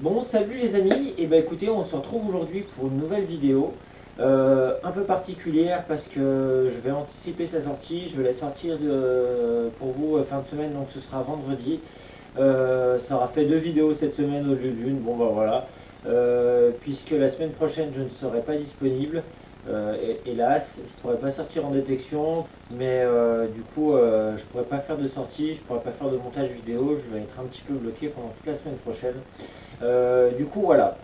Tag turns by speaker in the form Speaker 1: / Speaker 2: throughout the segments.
Speaker 1: Bon, salut les amis, et ben écoutez, on se retrouve aujourd'hui pour une nouvelle vidéo un peu particulière parce que je vais anticiper sa sortie. Je vais la sortir pour vous fin de semaine, donc ce sera vendredi. Ça aura fait 2 vidéos cette semaine au lieu d'une. Bon, bah voilà. Puisque la semaine prochaine je ne serai pas disponible, hélas, je ne pourrai pas sortir en détection, mais du coup, je ne pourrai pas faire de sortie, je ne pourrai pas faire de montage vidéo. Je vais être un petit peu bloqué pendant toute la semaine prochaine. Du coup, voilà.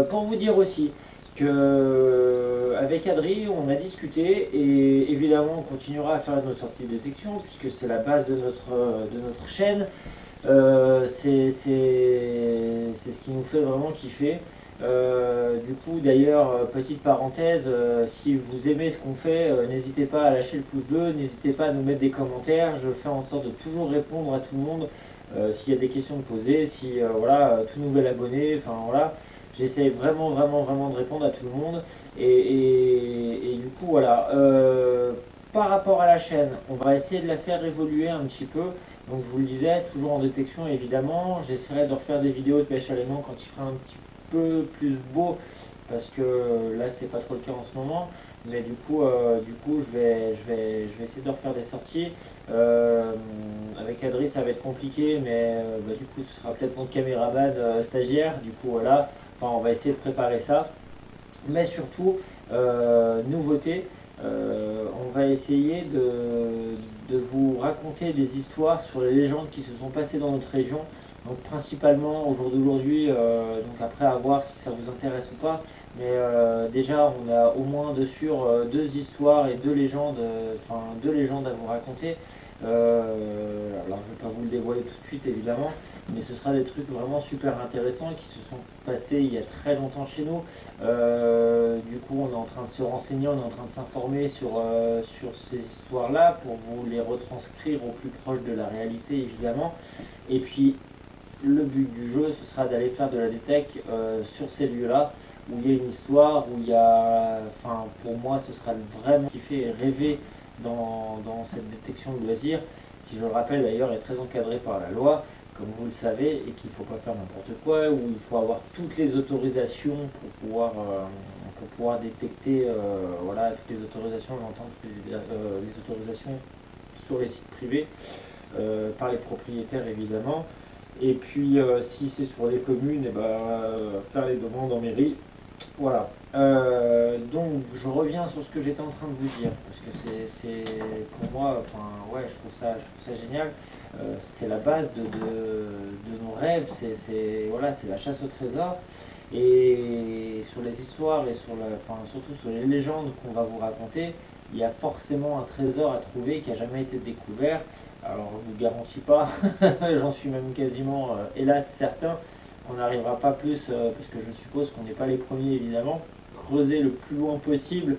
Speaker 1: Pour vous dire aussi que avec Adri, on a discuté et évidemment, on continuera à faire nos sorties de détection puisque c'est la base de notre chaîne. C'est ce qui nous fait vraiment kiffer. Du coup, d'ailleurs, petite parenthèse, si vous aimez ce qu'on fait, n'hésitez pas à lâcher le pouce bleu, n'hésitez pas à nous mettre des commentaires. Je fais en sorte de toujours répondre à tout le monde. S'il y a des questions de poser, si voilà, tout nouvel abonné, enfin voilà, j'essaie vraiment, vraiment, vraiment de répondre à tout le monde. Et du coup, voilà. Par rapport à la chaîne, on va essayer de la faire évoluer un petit peu. Donc je vous le disais, toujours en détection évidemment. J'essaierai de refaire des vidéos de pêche à l'aimant quand il fera un petit peu plus beau, parce que là c'est pas trop le cas en ce moment. Mais du coup je vais essayer de refaire des sorties. Avec Adri ça va être compliqué, mais du coup ce sera peut-être mon caméraman stagiaire. Du coup voilà, enfin on va essayer de préparer ça. Mais surtout, nouveauté, on va essayer de vous raconter des histoires sur les légendes qui se sont passées dans notre région. Donc principalement au jour d'aujourd'hui, donc après à voir si ça vous intéresse ou pas. Mais déjà on a au moins de sûr 2 histoires et 2 légendes, enfin 2 légendes à vous raconter. Alors je ne vais pas vous le dévoiler tout de suite évidemment, mais ce sera des trucs vraiment super intéressants qui se sont passés il y a très longtemps chez nous. Du coup on est en train de se renseigner, on est en train de s'informer sur ces histoires-là pour vous les retranscrire au plus proche de la réalité évidemment. Et puis le but du jeu, ce sera d'aller faire de la détec sur ces lieux-là, où il y a une histoire, où il y a... Enfin, pour moi, ce sera vraiment qui fait rêver dans cette détection de loisirs, qui, je le rappelle d'ailleurs, est très encadrée par la loi, comme vous le savez, et qu'il ne faut pas faire n'importe quoi, où il faut avoir toutes les autorisations pour pouvoir détecter, voilà, toutes les autorisations, j'entends toutes les autorisations sur les sites privés, par les propriétaires évidemment. Et puis si c'est sur les communes, et faire les demandes en mairie. Voilà. Donc je reviens sur ce que j'étais en train de vous dire, parce que c'est pour moi, enfin ouais, je trouve ça génial. C'est la base de nos rêves, voilà, c'est la chasse au trésor. Et sur les histoires et enfin, surtout sur les légendes qu'on va vous raconter, il y a forcément un trésor à trouver qui n'a jamais été découvert. Alors je ne vous garantis pas, j'en suis même quasiment, hélas, certain, qu'on n'arrivera pas plus, parce que je suppose qu'on n'est pas les premiers évidemment, creuser le plus loin possible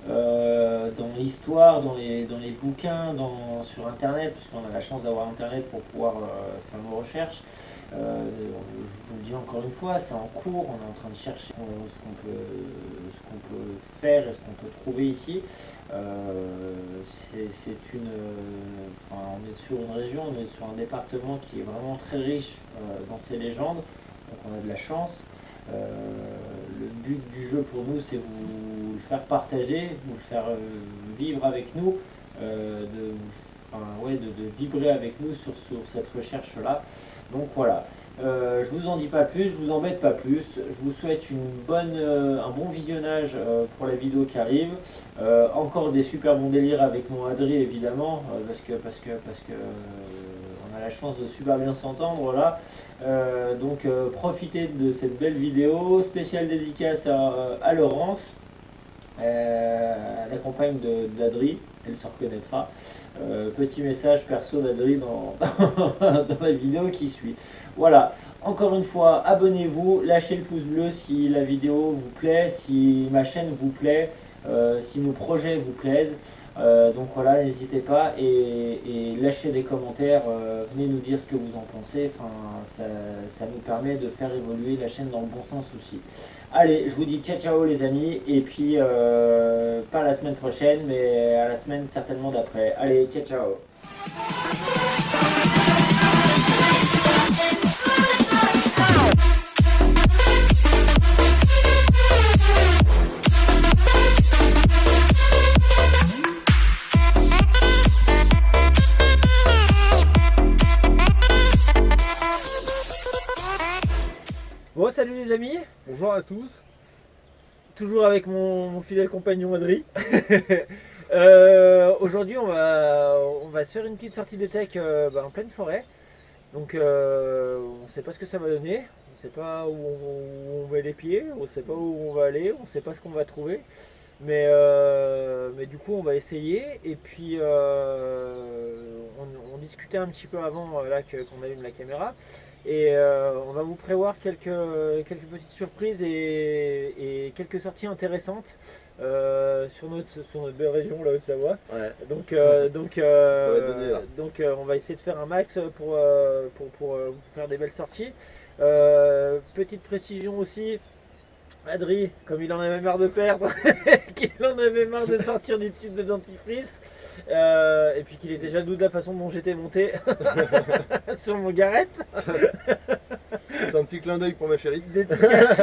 Speaker 1: dans l'histoire, dans les bouquins, sur internet, puisqu'on a la chance d'avoir internet pour pouvoir faire nos recherches. Je vous le dis encore une fois, c'est en cours, on est en train de chercher ce qu'on peut faire et ce qu'on peut trouver ici. Enfin, on est sur une région, on est sur un département qui est vraiment très riche dans ces légendes, donc on a de la chance. Le but du jeu pour nous, c'est vous le faire partager, vous le faire vivre avec nous, de vibrer avec nous sur cette recherche-là. Donc voilà, je vous en dis pas plus, je vous embête pas plus, je vous souhaite un bon visionnage pour la vidéo qui arrive. Encore des super bons délires avec mon Adri évidemment, parce que on a la chance de super bien s'entendre là. Donc profitez de cette belle vidéo, spéciale dédicace à Laurence, la compagne d'Adri, elle se reconnaîtra. Petit message perso d'Adri dans la vidéo qui suit. Voilà, encore une fois, abonnez-vous, lâchez le pouce bleu si la vidéo vous plaît, si ma chaîne vous plaît, si nos projets vous plaisent. Donc voilà, n'hésitez pas et lâchez des commentaires, venez nous dire ce que vous en pensez, enfin, ça nous permet de faire évoluer la chaîne dans le bon sens aussi. Allez, je vous dis ciao ciao les amis, et puis pas la semaine prochaine, mais à la semaine certainement d'après. Allez, ciao ciao. Bon, salut les amis.
Speaker 2: Bonjour à tous.
Speaker 1: Toujours avec mon fidèle compagnon Adri. Aujourd'hui, on va se faire une petite sortie de tech en pleine forêt. Donc, on ne sait pas ce que ça va donner. On ne sait pas où on met les pieds. On ne sait pas où on va aller. On ne sait pas ce qu'on va trouver. Mais du coup, on va essayer. Et puis, on discutait un petit peu avant qu'on allume la caméra. Et on va vous prévoir quelques petites surprises et quelques sorties intéressantes sur notre belle région, la Haute-Savoie.
Speaker 2: Ouais.
Speaker 1: Donc,
Speaker 2: Ça va donner, là.
Speaker 1: On va essayer de faire un max pour vous faire des belles sorties. Petite précision aussi. Adri, comme il en avait marre de perdre, qu'il en avait marre de sortir du tube de dentifrice, et puis qu'il était jaloux de la façon dont j'étais monté sur mon garrette.
Speaker 2: C'est un petit clin d'œil pour ma chérie.
Speaker 1: Dédicace,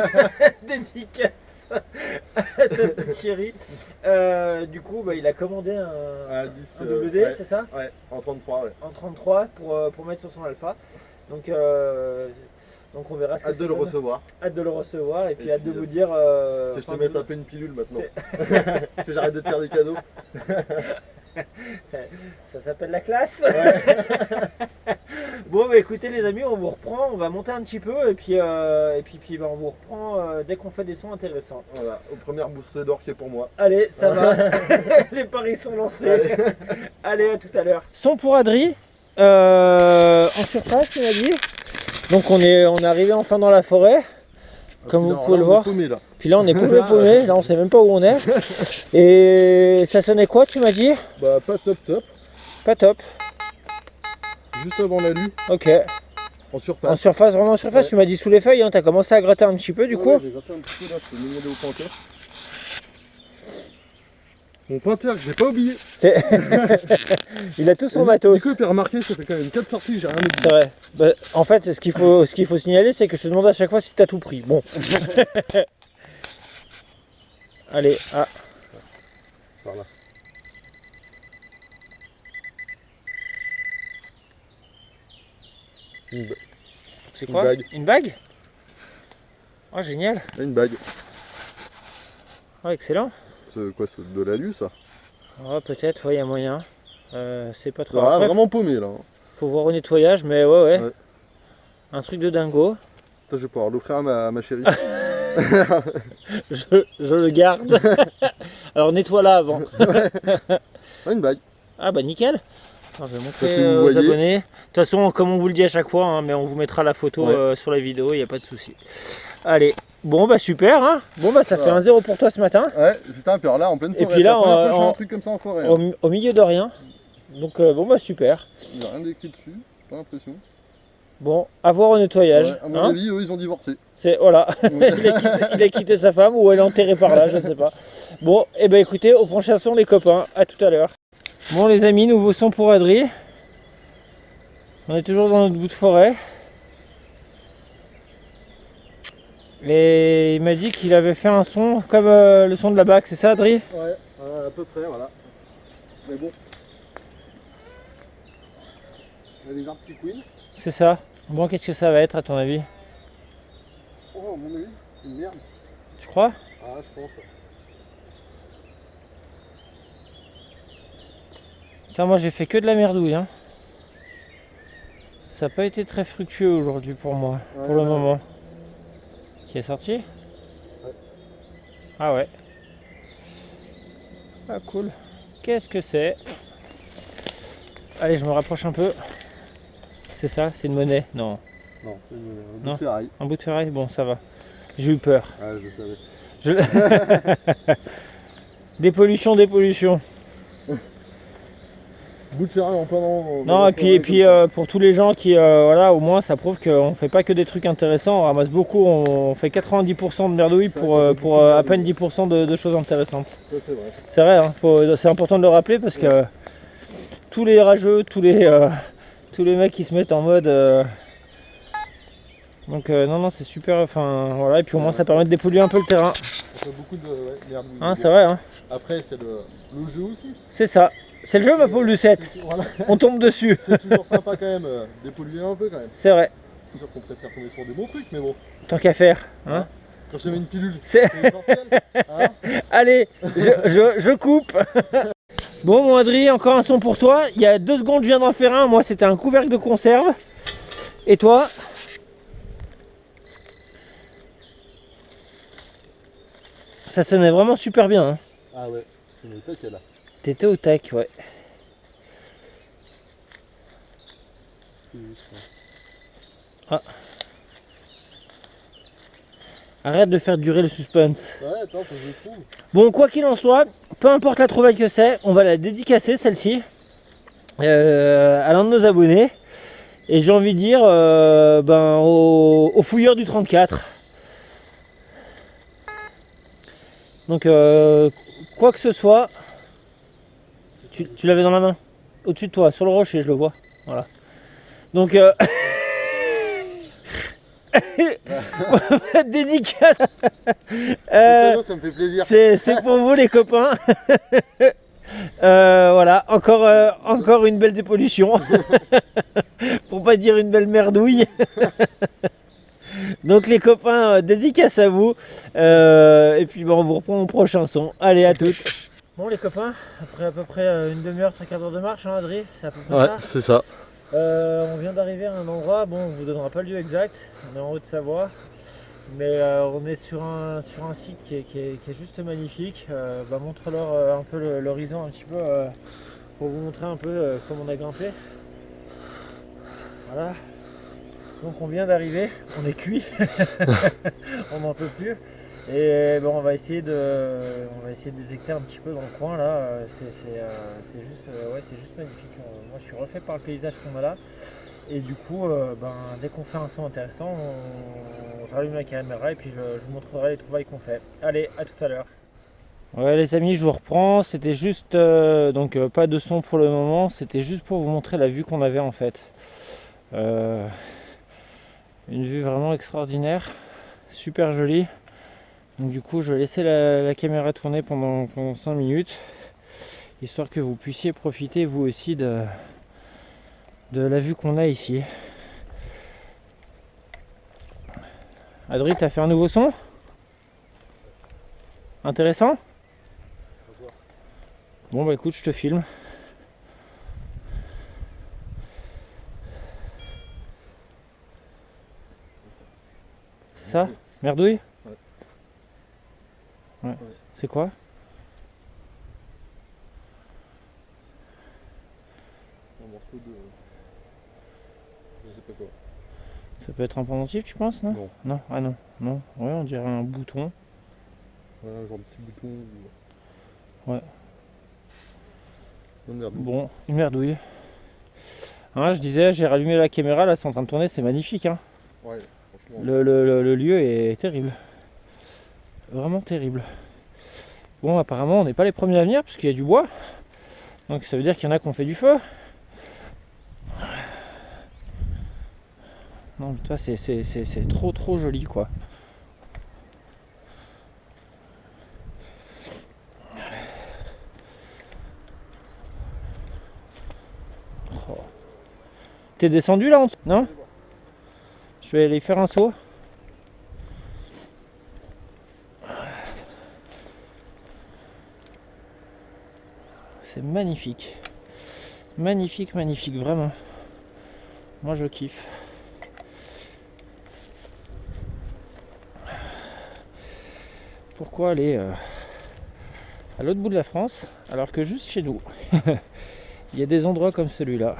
Speaker 1: dédicace à ta petite chérie. Du coup, il a commandé un WD,
Speaker 2: ouais.
Speaker 1: c'est ça?
Speaker 2: Ouais, en 33, ouais.
Speaker 1: En 33 pour mettre sur son Alpha. Donc on verra ce que
Speaker 2: Hâte de le recevoir.
Speaker 1: Hâte de le recevoir et puis hâte de
Speaker 2: puis,
Speaker 1: vous dire.
Speaker 2: Que je te mette un peu une pilule maintenant. Que j'arrête de te faire des cadeaux.
Speaker 1: Ça s'appelle la classe.
Speaker 2: Ouais.
Speaker 1: Bon, écoutez les amis, on vous reprend, on va monter un petit peu et puis on vous reprend dès qu'on fait des sons intéressants.
Speaker 2: Voilà, aux premières bouffées d'or qui est pour moi.
Speaker 1: Allez, ça va. Les paris sont lancés. Allez, à tout à l'heure. Son pour Adri. En surface, tu m'as dit. Donc on est arrivé enfin dans la forêt, comme vous pouvez le voir.
Speaker 2: Paumé, là.
Speaker 1: Puis là on est paumé, là on sait même pas où on est. Et ça sonnait quoi, tu m'as dit?
Speaker 2: Bah pas top top,
Speaker 1: Pas top.
Speaker 2: juste avant la lue,
Speaker 1: Ok.
Speaker 2: en surface.
Speaker 1: En surface, vraiment en surface,
Speaker 2: Ouais.
Speaker 1: tu m'as dit sous les feuilles, hein, t'as commencé à gratter un petit peu du coup.
Speaker 2: Ouais, j'ai gratté un petit peu là, je peux m'aider au pointeur. Mon pointeur que j'ai pas oublié.
Speaker 1: C'est il a tout son matos.
Speaker 2: Du coup, tu as remarqué, ça fait quand même 4 sorties que j'ai rien oublié.
Speaker 1: C'est vrai. Bah, en fait, ce qu'il faut signaler, c'est que je te demande à chaque fois si t'as tout pris. Bon. Allez, ah.
Speaker 2: Par là.
Speaker 1: C'est
Speaker 2: Une
Speaker 1: quoi?
Speaker 2: bague.
Speaker 1: Une bague? Oh, génial.
Speaker 2: Une bague.
Speaker 1: Oh, excellent.
Speaker 2: C'est quoi, c'est de l'alu ça?
Speaker 1: Oh, peut-être, il y a moyen. C'est pas trop.
Speaker 2: Alors là,
Speaker 1: Après,
Speaker 2: vraiment paumé là.
Speaker 1: faut voir au nettoyage, mais ouais.
Speaker 2: Ouais.
Speaker 1: Un truc de dingo.
Speaker 2: Putain, je vais pouvoir l'offrir à ma chérie.
Speaker 1: Je le garde. Alors nettoie-la avant.
Speaker 2: Ouais, une bague.
Speaker 1: Ah bah nickel. Attends, je vais montrer
Speaker 2: Si vous
Speaker 1: aux
Speaker 2: voyez.
Speaker 1: abonnés. De toute façon, comme on vous le dit à chaque fois, hein, mais on vous mettra la photo
Speaker 2: Ouais.
Speaker 1: sur la vidéo, il n'y a pas de souci. Allez, bon bah super. Hein. Bon bah ça fait
Speaker 2: Voilà.
Speaker 1: 1-0 pour toi ce matin.
Speaker 2: Ouais, putain, puis alors là, en pleine forêt.
Speaker 1: Et puis là,
Speaker 2: c'est la première fois que je fais
Speaker 1: en-
Speaker 2: un truc comme ça en forêt. Hein.
Speaker 1: Au milieu de rien. Donc bon bah super.
Speaker 2: Il n'y a rien d'écrit dessus, pas l'impression.
Speaker 1: Bon, à voir au nettoyage.
Speaker 2: Ouais, à mon
Speaker 1: hein.
Speaker 2: avis, eux, ils ont divorcé.
Speaker 1: C'est voilà, il a quitté sa femme ou elle est enterrée par là, je sais pas. Bon, et ben écoutez, au prochain son les copains, à tout à l'heure. Bon les amis, nouveau son pour Adri. On est toujours dans notre bout de forêt. Et il m'a dit qu'il avait fait un son comme le son de la bague, c'est ça Adri?
Speaker 2: Ouais, à peu près, voilà. Mais bon. Il y a des arbres qui couinent.
Speaker 1: C'est ça. Bon, qu'est-ce que ça va être à ton avis?
Speaker 2: Oh, à mon avis, une merde.
Speaker 1: Tu crois?
Speaker 2: Ah, je pense.
Speaker 1: Putain, moi j'ai fait que de la merdouille. Hein. Ça n'a pas été très fructueux aujourd'hui pour moi,
Speaker 2: Ouais,
Speaker 1: pour le
Speaker 2: ouais.
Speaker 1: moment. Qui est sorti?
Speaker 2: Ouais.
Speaker 1: Ah ouais. Ah cool. Qu'est-ce que c'est? Allez, je me rapproche un peu. C'est ça? C'est une monnaie? Non.
Speaker 2: Non, c'est un bout
Speaker 1: Non.
Speaker 2: de ferraille.
Speaker 1: Un bout de ferraille? Bon, ça va. J'ai eu peur.
Speaker 2: Ah, je le savais.
Speaker 1: Dépollution, dépollution.
Speaker 2: Bout de ferraille en plein dans
Speaker 1: Non,
Speaker 2: la
Speaker 1: et puis,
Speaker 2: forêt, comme ça.
Speaker 1: pour tous les gens qui, voilà, au moins ça prouve qu'on fait pas que des trucs intéressants, on ramasse beaucoup, on fait 90% de merdouilles
Speaker 2: Ça,
Speaker 1: pour,
Speaker 2: ça fait beaucoup de
Speaker 1: à
Speaker 2: merdouilles.
Speaker 1: peine 10% de choses intéressantes.
Speaker 2: Ça, c'est vrai.
Speaker 1: C'est vrai, hein, c'est important de le rappeler parce que tous les rageux, tous les mecs qui se mettent en mode... Donc non, c'est super, enfin voilà, et puis au moins ça permet de dépolluer un peu le terrain.
Speaker 2: Ça fait beaucoup de merde.
Speaker 1: Hein, c'est vrai, hein.
Speaker 2: Après, c'est le jeu aussi.
Speaker 1: C'est ça. C'est le jeu, ma pauvre Lucette.
Speaker 2: Voilà.
Speaker 1: On tombe dessus.
Speaker 2: C'est toujours sympa quand même, dépolluer un peu quand même.
Speaker 1: C'est vrai.
Speaker 2: C'est sûr qu'on préfère tomber sur des bons trucs, mais bon.
Speaker 1: Tant qu'à faire, hein.
Speaker 2: Quand je te mets une pilule,
Speaker 1: C'est
Speaker 2: c'est essentiel. Hein.
Speaker 1: Allez, je coupe. Bon, mon Adri, encore un son pour toi. Il y a 2 secondes, je viens d'en faire un. Moi, c'était un couvercle de conserve. Et toi? Ça sonnait vraiment super bien. Hein.
Speaker 2: Ah ouais, c'est une attaque là.
Speaker 1: T'étais au tac, ouais. Ah. Arrête de faire durer le suspense.
Speaker 2: Ouais, attends, faut que je le trouve.
Speaker 1: Bon, quoi qu'il en soit, peu importe la trouvaille que c'est, on va la dédicacer celle-ci à l'un de nos abonnés. Et j'ai envie de dire au fouilleur du 34. Donc quoi que ce soit, tu l'avais dans la main, au-dessus de toi, sur le rocher, je le vois. Voilà. Donc dédicace.
Speaker 2: Ça me fait plaisir.
Speaker 1: C'est pour vous les copains. Voilà, encore une belle dépollution. Pour pas dire une belle merdouille. Donc les copains, dédicace à vous. Et puis on vous reprend au prochain son. Allez, à toutes. Bon les copains, après à peu près une demi-heure, 3 quarts d'heure de marche, hein, Adri, c'est à peu près ça.
Speaker 2: Ouais, c'est ça.
Speaker 1: On vient d'arriver à un endroit, bon on vous donnera pas le lieu exact, on est en Haute-Savoie. Mais on est sur un site qui est juste magnifique. Montre-leur un peu l'horizon un petit peu pour vous montrer un peu comment on a grimpé. Voilà. Donc on vient d'arriver, on est cuit, on n'en peut plus. Et on va essayer de détecter un petit peu dans le coin là. C'est juste magnifique. Moi je suis refait par le paysage qu'on a là. Et du coup, dès qu'on fait un son intéressant, je rallume la caméra et puis je vous montrerai les trouvailles qu'on fait. Allez, à tout à l'heure. Ouais les amis, je vous reprends. C'était juste, pas de son pour le moment. C'était juste pour vous montrer la vue qu'on avait en fait. Une vue vraiment extraordinaire, super jolie. Donc du coup, je vais laisser la caméra tourner pendant 5 minutes, histoire que vous puissiez profiter vous aussi de la vue qu'on a ici. Adri, t'as fait un nouveau son? Intéressant? Bon bah écoute, je te filme. Ça? Merdouille? Ouais. C'est quoi?
Speaker 2: Un morceau de... je sais pas quoi.
Speaker 1: Ça peut être un pendentif, tu penses, non?
Speaker 2: Non.
Speaker 1: Non, ah non, non. Ouais, on dirait un bouton.
Speaker 2: Ouais, un genre de petit bouton.
Speaker 1: Ouais.
Speaker 2: Une merdouille.
Speaker 1: Bon, une merdouille. Hein, je disais, j'ai rallumé la caméra, là c'est en train de tourner, c'est magnifique. Hein.
Speaker 2: Ouais, franchement.
Speaker 1: Le lieu est terrible. Vraiment terrible. Bon, apparemment, on n'est pas les premiers à venir, parce qu'il y a du bois. Donc ça veut dire qu'il y en a qui ont fait du feu. Non, mais toi, c'est trop joli, quoi. Oh. T'es descendu là en dessous? Non? Je vais aller faire un saut. C'est magnifique. Magnifique, magnifique, vraiment. Moi je kiffe. Pourquoi aller à l'autre bout de la France alors que juste chez nous il y a des endroits comme celui-là.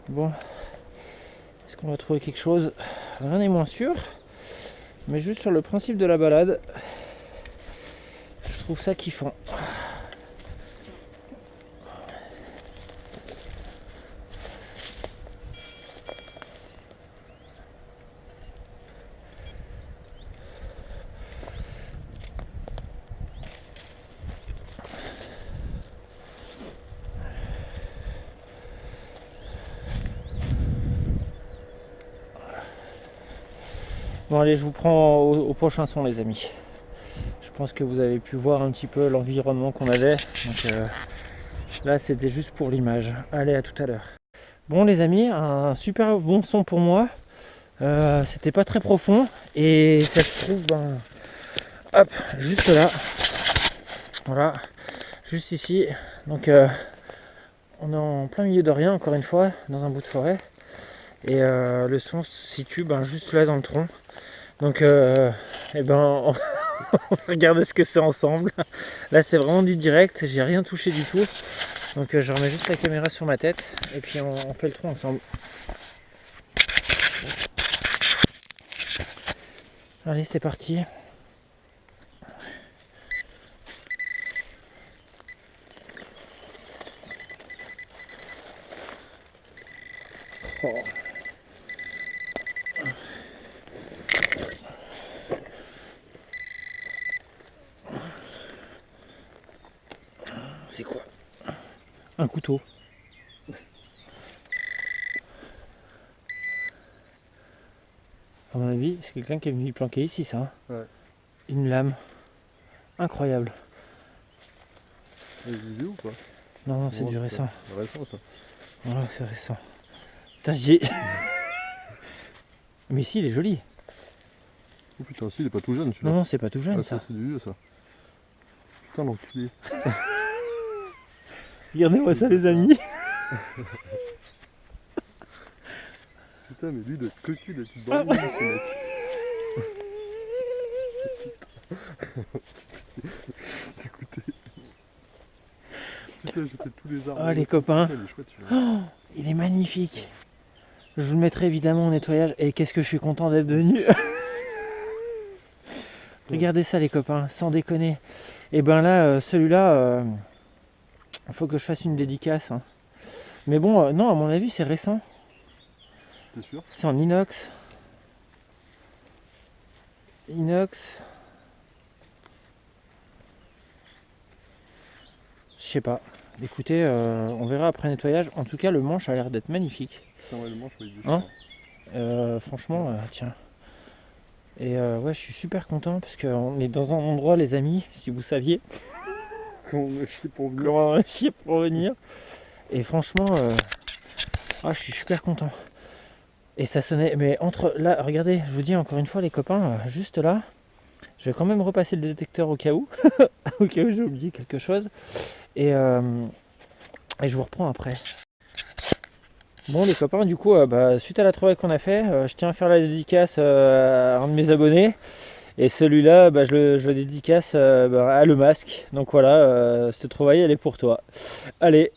Speaker 1: Bon, est-ce qu'on va trouver quelque chose? Rien n'est moins sûr, mais juste sur le principe de la balade, je trouve ça kiffant. Bon allez, je vous prends au prochain son les amis. Je pense que vous avez pu voir un petit peu l'environnement qu'on avait. Donc,
Speaker 3: Là c'était juste pour l'image. Allez, à tout à l'heure. Bon les amis, un super bon son pour moi. C'était pas très profond et ça se trouve hop, juste là. Voilà, juste ici. Donc on est en plein milieu de rien encore une fois, dans un bout de forêt. Et le son se situe juste là dans le tronc. Donc et on va regarder ce que c'est ensemble. Là c'est vraiment du direct, j'ai rien touché du tout. Donc je remets juste la caméra sur ma tête et puis on fait le tronc ensemble. Allez, c'est parti. Oh. C'est quoi? Un couteau. À mon avis, c'est quelqu'un qui est venu planquer ici, ça.
Speaker 2: Ouais.
Speaker 3: Une lame. Incroyable.
Speaker 2: C'est vieux ou pas?
Speaker 3: Non, c'est du récent.
Speaker 2: C'est récent ça.
Speaker 3: Voilà, c'est récent. Putain, j'ai... Mais si, il est joli.
Speaker 2: Oh putain, si, il est pas tout jeune celui-là.
Speaker 3: Non, c'est pas tout jeune, ça.
Speaker 2: C'est du vieux ça. Putain, l'enculé.
Speaker 3: Regardez-moi ça, les amis.
Speaker 2: Putain, mais lui, il doit être cocu, il doit être dans le ce mec. Écoutez. Putain, j'ai fait tous les arbres.
Speaker 3: Oh, les copains.
Speaker 2: Putain, il est chouette celui-là.
Speaker 3: Oh, il est magnifique. Je vous le mettrai évidemment au nettoyage. Et qu'est-ce que je suis content d'être venu. Regardez ça, les copains, sans déconner. Et ben là, celui-là, il faut que je fasse une dédicace. Hein. Mais bon, non, à mon avis, c'est récent.
Speaker 2: T'es sûr?
Speaker 3: C'est en inox. Inox. Je sais pas. Écoutez, on verra après nettoyage. En tout cas, le manche a l'air d'être magnifique.
Speaker 2: C'est le manche, il est
Speaker 3: Hein franchement, tiens. Et ouais, je suis super content parce qu'on est dans un endroit, les amis, si vous saviez.
Speaker 2: Comment on a chié pour venir.
Speaker 3: Comment on a chié pour venir. Et franchement, je suis super content. Et ça sonnait, mais entre là, regardez, je vous dis encore une fois, les copains, juste là, je vais quand même repasser le détecteur au cas où, au cas où j'ai oublié quelque chose. Et je vous reprends après. Bon les copains, du coup, suite à la trouvaille qu'on a fait, je tiens à faire la dédicace à un de mes abonnés. Et celui-là, je le dédicace à le masque. Donc voilà, cette trouvaille, elle est pour toi. Allez.